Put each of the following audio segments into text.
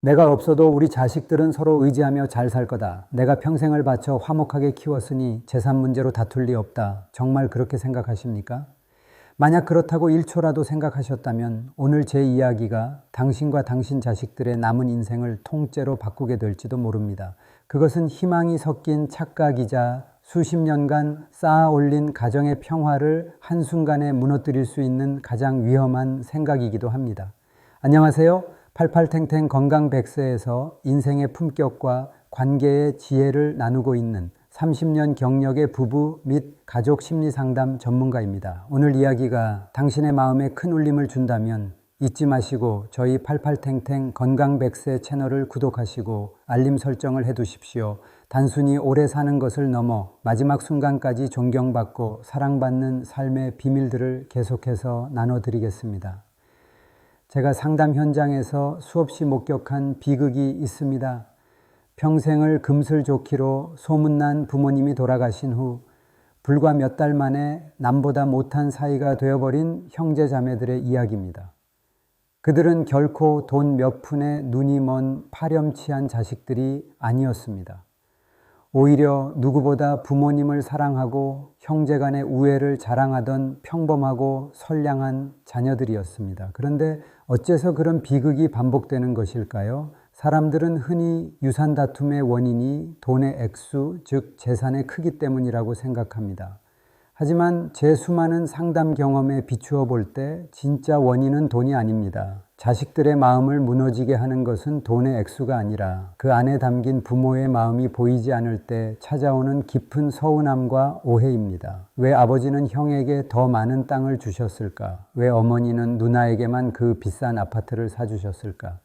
내가 없어도 우리 자식들은 서로 의지하며 잘 살 거다. 내가 평생을 바쳐 화목하게 키웠으니 재산 문제로 다툴 리 없다. 정말 그렇게 생각하십니까? 만약 그렇다고 1초라도 생각하셨다면 오늘 제 이야기가 당신과 당신 자식들의 남은 인생을 통째로 바꾸게 될지도 모릅니다. 그것은 희망이 섞인 착각이자 수십 년간 쌓아 올린 가정의 평화를 한순간에 무너뜨릴 수 있는 가장 위험한 생각이기도 합니다. 안녕하세요. 88탱탱 건강 100세에서 인생의 품격과 관계의 지혜를 나누고 있는 30년 경력의 부부 및 가족 심리 상담 전문가입니다. 오늘 이야기가 당신의 마음에 큰 울림을 준다면 잊지 마시고 저희 88탱탱 건강 100세 채널을 구독하시고 알림 설정을 해두십시오. 단순히 오래 사는 것을 넘어 마지막 순간까지 존경받고 사랑받는 삶의 비밀들을 계속해서 나눠드리겠습니다. 제가 상담 현장에서 수없이 목격한 비극이 있습니다. 평생을 금슬좋기로 소문난 부모님이 돌아가신 후 불과 몇 달 만에 남보다 못한 사이가 되어버린 형제자매들의 이야기입니다. 그들은 결코 돈 몇 푼에 눈이 먼 파렴치한 자식들이 아니었습니다. 오히려 누구보다 부모님을 사랑하고 형제간의 우애를 자랑하던 평범하고 선량한 자녀들이었습니다. 그런데 어째서 그런 비극이 반복되는 것일까요? 사람들은 흔히 유산 다툼의 원인이 돈의 액수, 즉 재산의 크기 때문이라고 생각합니다. 하지만 제 수많은 상담 경험에 비추어 볼 때 진짜 원인은 돈이 아닙니다. 자식들의 마음을 무너지게 하는 것은 돈의 액수가 아니라 그 안에 담긴 부모의 마음이 보이지 않을 때 찾아오는 깊은 서운함과 오해입니다. 왜 아버지는 형에게 더 많은 땅을 주셨을까? 왜 어머니는 누나에게만 그 비싼 아파트를 사주셨을까?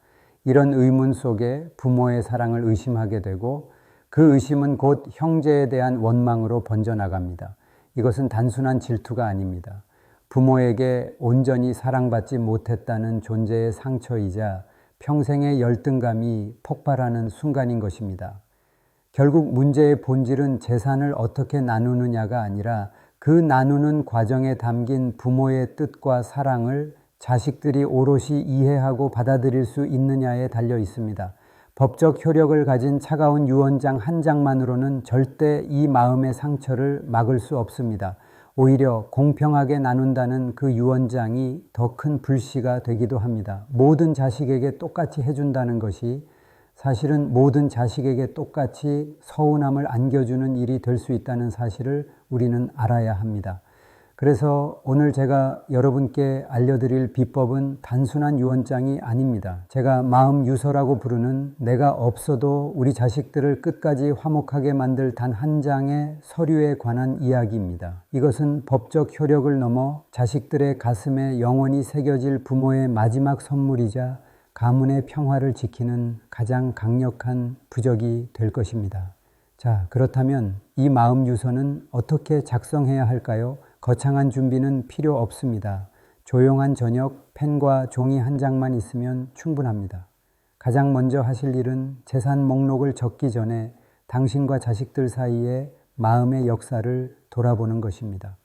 이런 의문 속에 부모의 사랑을 의심하게 되고 그 의심은 곧 형제에 대한 원망으로 번져나갑니다. 이것은 단순한 질투가 아닙니다. 부모에게 온전히 사랑받지 못했다는 존재의 상처이자 평생의 열등감이 폭발하는 순간인 것입니다. 결국 문제의 본질은 재산을 어떻게 나누느냐가 아니라 그 나누는 과정에 담긴 부모의 뜻과 사랑을 자식들이 오롯이 이해하고 받아들일 수 있느냐에 달려 있습니다. 법적 효력을 가진 차가운 유언장 한 장만으로는 절대 이 마음의 상처를 막을 수 없습니다. 오히려 공평하게 나눈다는 그 유언장이 더 큰 불씨가 되기도 합니다. 모든 자식에게 똑같이 해준다는 것이 사실은 모든 자식에게 똑같이 서운함을 안겨주는 일이 될 수 있다는 사실을 우리는 알아야 합니다. 그래서 오늘 제가 여러분께 알려드릴 비법은 단순한 유언장이 아닙니다. 제가 마음 유서라고 부르는 내가 없어도 우리 자식들을 끝까지 화목하게 만들 단 한 장의 서류에 관한 이야기입니다. 이것은 법적 효력을 넘어 자식들의 가슴에 영원히 새겨질 부모의 마지막 선물이자 가문의 평화를 지키는 가장 강력한 부적이 될 것입니다. 자, 그렇다면 이 마음 유서는 어떻게 작성해야 할까요? 거창한 준비는 필요 없습니다. 조용한 저녁, 펜과 종이 한 장만 있으면 충분합니다. 가장 먼저 하실 일은 재산 목록을 적기 전에 당신과 자식들 사이의 마음의 역사를 돌아보는 것입니다.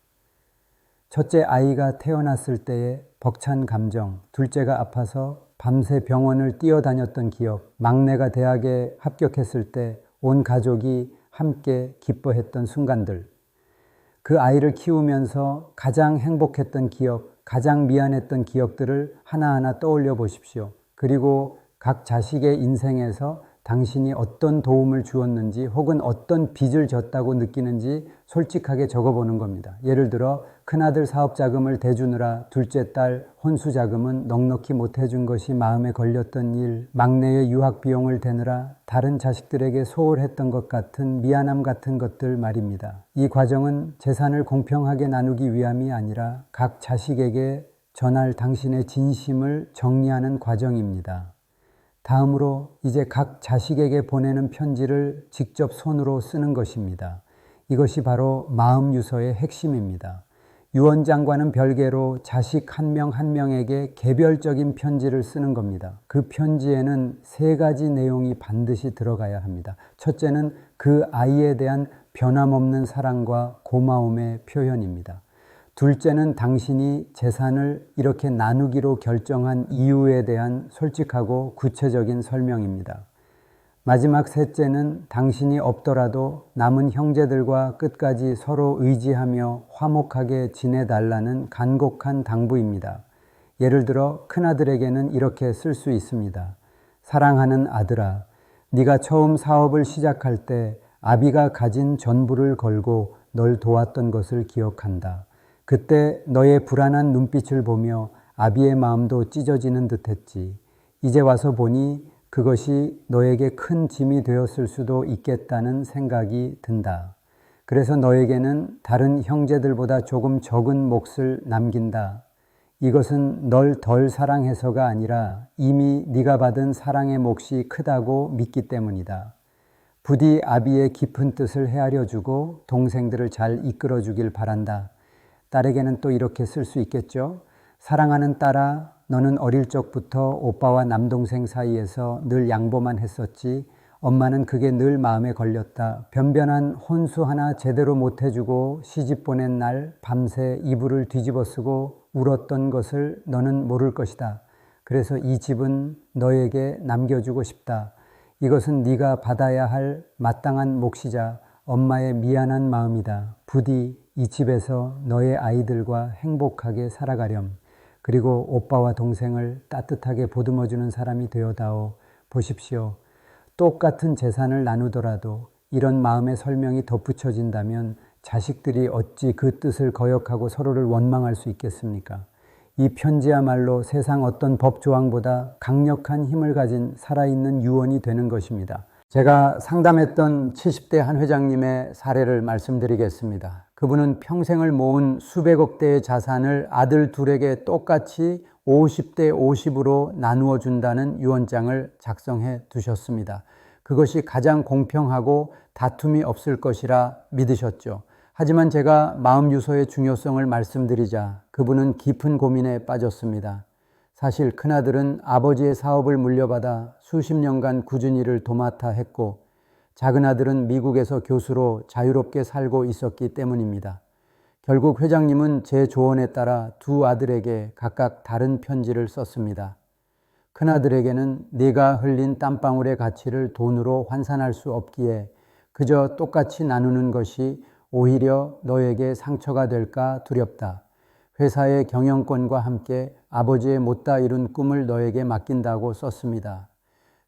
첫째 아이가 태어났을 때의 벅찬 감정, 둘째가 아파서 밤새 병원을 뛰어다녔던 기억, 막내가 대학에 합격했을 때 온 가족이 함께 기뻐했던 순간들, 그 아이를 키우면서 가장 행복했던 기억, 가장 미안했던 기억들을 하나하나 떠올려 보십시오. 그리고 각 자식의 인생에서 당신이 어떤 도움을 주었는지 혹은 어떤 빚을 졌다고 느끼는지 솔직하게 적어보는 겁니다. 예를 들어 큰아들 사업자금을 대주느라 둘째 딸 혼수자금은 넉넉히 못해준 것이 마음에 걸렸던 일, 막내의 유학비용을 대느라 다른 자식들에게 소홀했던 것 같은 미안함 같은 것들 말입니다. 이 과정은 재산을 공평하게 나누기 위함이 아니라 각 자식에게 전할 당신의 진심을 정리하는 과정입니다. 다음으로 이제 각 자식에게 보내는 편지를 직접 손으로 쓰는 것입니다. 이것이 바로 마음 유서의 핵심입니다. 유언장과는 별개로 자식 한 명 한 명에게 개별적인 편지를 쓰는 겁니다. 그 편지에는 세 가지 내용이 반드시 들어가야 합니다. 첫째는 그 아이에 대한 변함없는 사랑과 고마움의 표현입니다. 둘째는 당신이 재산을 이렇게 나누기로 결정한 이유에 대한 솔직하고 구체적인 설명입니다. 마지막 셋째는 당신이 없더라도 남은 형제들과 끝까지 서로 의지하며 화목하게 지내달라는 간곡한 당부입니다. 예를 들어 큰아들에게는 이렇게 쓸 수 있습니다. 사랑하는 아들아, 네가 처음 사업을 시작할 때 아비가 가진 전부를 걸고 널 도왔던 것을 기억한다. 그때 너의 불안한 눈빛을 보며 아비의 마음도 찢어지는 듯했지. 이제 와서 보니 그것이 너에게 큰 짐이 되었을 수도 있겠다는 생각이 든다. 그래서 너에게는 다른 형제들보다 조금 적은 몫을 남긴다. 이것은 널 덜 사랑해서가 아니라 이미 네가 받은 사랑의 몫이 크다고 믿기 때문이다. 부디 아비의 깊은 뜻을 헤아려 주고 동생들을 잘 이끌어 주길 바란다. 딸에게는 또 이렇게 쓸 수 있겠죠. 사랑하는 딸아, 너는 어릴 적부터 오빠와 남동생 사이에서 늘 양보만 했었지. 엄마는 그게 늘 마음에 걸렸다. 변변한 혼수 하나 제대로 못 해주고 시집 보낸 날 밤새 이불을 뒤집어 쓰고 울었던 것을 너는 모를 것이다. 그래서 이 집은 너에게 남겨주고 싶다. 이것은 네가 받아야 할 마땅한 몫이자 엄마의 미안한 마음이다. 부디 이 집에서 너의 아이들과 행복하게 살아가렴. 그리고 오빠와 동생을 따뜻하게 보듬어주는 사람이 되어다오. 보십시오. 똑같은 재산을 나누더라도 이런 마음의 설명이 덧붙여진다면 자식들이 어찌 그 뜻을 거역하고 서로를 원망할 수 있겠습니까? 이 편지야말로 세상 어떤 법조항보다 강력한 힘을 가진 살아있는 유언이 되는 것입니다. 제가 상담했던 70대 한 회장님의 사례를 말씀드리겠습니다. 그분은 평생을 모은 수백억 대의 자산을 아들 둘에게 똑같이 50대 50으로 나누어 준다는 유언장을 작성해 두셨습니다. 그것이 가장 공평하고 다툼이 없을 것이라 믿으셨죠. 하지만 제가 마음 유서의 중요성을 말씀드리자 그분은 깊은 고민에 빠졌습니다. 사실 큰아들은 아버지의 사업을 물려받아 수십 년간 꾸준히 일을 도맡아 했고 작은아들은 미국에서 교수로 자유롭게 살고 있었기 때문입니다. 결국 회장님은 제 조언에 따라 두 아들에게 각각 다른 편지를 썼습니다. 큰아들에게는 네가 흘린 땀방울의 가치를 돈으로 환산할 수 없기에 그저 똑같이 나누는 것이 오히려 너에게 상처가 될까 두렵다. 회사의 경영권과 함께 아버지의 못다 이룬 꿈을 너에게 맡긴다고 썼습니다.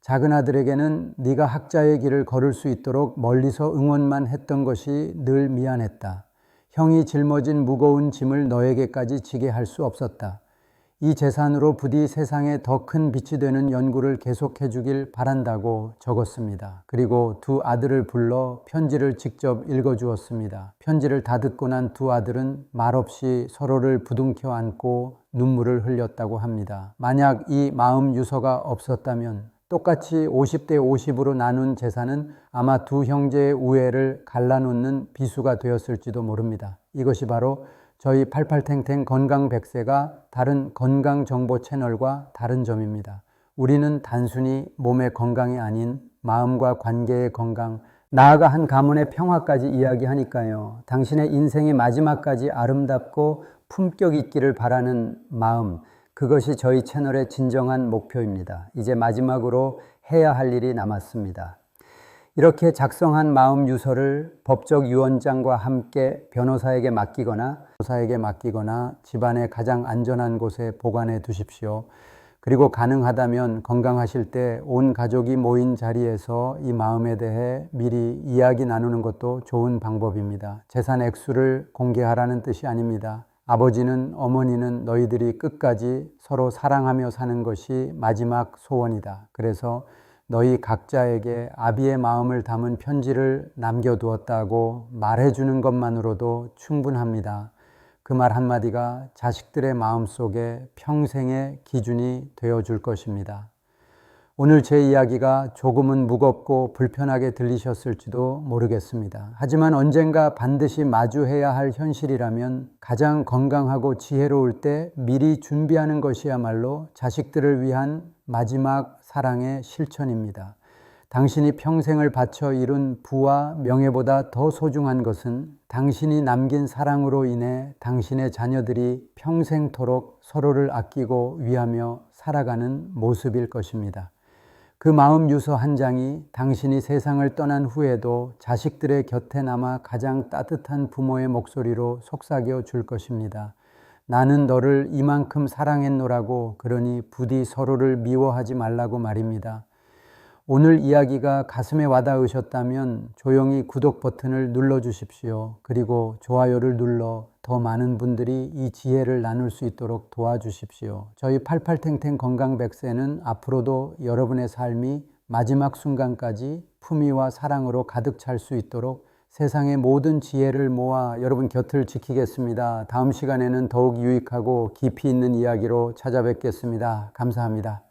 작은 아들에게는 네가 학자의 길을 걸을 수 있도록 멀리서 응원만 했던 것이 늘 미안했다. 형이 짊어진 무거운 짐을 너에게까지 지게 할 수 없었다. 이 재산으로 부디 세상에 더 큰 빛이 되는 연구를 계속해 주길 바란다고 적었습니다. 그리고 두 아들을 불러 편지를 직접 읽어주었습니다. 편지를 다 듣고 난 두 아들은 말없이 서로를 부둥켜 안고 눈물을 흘렸다고 합니다. 만약 이 마음 유서가 없었다면 똑같이 50대 50으로 나눈 재산은 아마 두 형제의 우애를 갈라놓는 비수가 되었을지도 모릅니다. 이것이 바로 저희 88탱탱 건강 100세가 다른 건강 정보 채널과 다른 점입니다. 우리는 단순히 몸의 건강이 아닌 마음과 관계의 건강, 나아가 한 가문의 평화까지 이야기하니까요. 당신의 인생의 마지막까지 아름답고 품격 있기를 바라는 마음, 그것이 저희 채널의 진정한 목표입니다. 이제 마지막으로 해야 할 일이 남았습니다. 이렇게 작성한 마음 유서를 법적 유언장과 함께 변호사에게 맡기거나 집안의 가장 안전한 곳에 보관해 두십시오. 그리고 가능하다면 건강하실 때 온 가족이 모인 자리에서 이 마음에 대해 미리 이야기 나누는 것도 좋은 방법입니다. 재산 액수를 공개하라는 뜻이 아닙니다. 아버지는 어머니는 너희들이 끝까지 서로 사랑하며 사는 것이 마지막 소원이다. 그래서 너희 각자에게 아비의 마음을 담은 편지를 남겨두었다고 말해주는 것만으로도 충분합니다. 그 말 한마디가 자식들의 마음속에 평생의 기준이 되어줄 것입니다. 오늘 제 이야기가 조금은 무겁고 불편하게 들리셨을지도 모르겠습니다. 하지만 언젠가 반드시 마주해야 할 현실이라면 가장 건강하고 지혜로울 때 미리 준비하는 것이야말로 자식들을 위한 마지막 사랑의 실천입니다. 당신이 평생을 바쳐 이룬 부와 명예보다 더 소중한 것은 당신이 남긴 사랑으로 인해 당신의 자녀들이 평생토록 서로를 아끼고 위하며 살아가는 모습일 것입니다. 그 마음 유서 한 장이 당신이 세상을 떠난 후에도 자식들의 곁에 남아 가장 따뜻한 부모의 목소리로 속삭여 줄 것입니다. 나는 너를 이만큼 사랑했노라고, 그러니 부디 서로를 미워하지 말라고 말입니다. 오늘 이야기가 가슴에 와닿으셨다면 조용히 구독 버튼을 눌러주십시오. 그리고 좋아요를 눌러 더 많은 분들이 이 지혜를 나눌 수 있도록 도와주십시오. 저희 88탱탱 건강 100세는 앞으로도 여러분의 삶이 마지막 순간까지 품위와 사랑으로 가득 찰 수 있도록 세상의 모든 지혜를 모아 여러분 곁을 지키겠습니다. 다음 시간에는 더욱 유익하고 깊이 있는 이야기로 찾아뵙겠습니다. 감사합니다.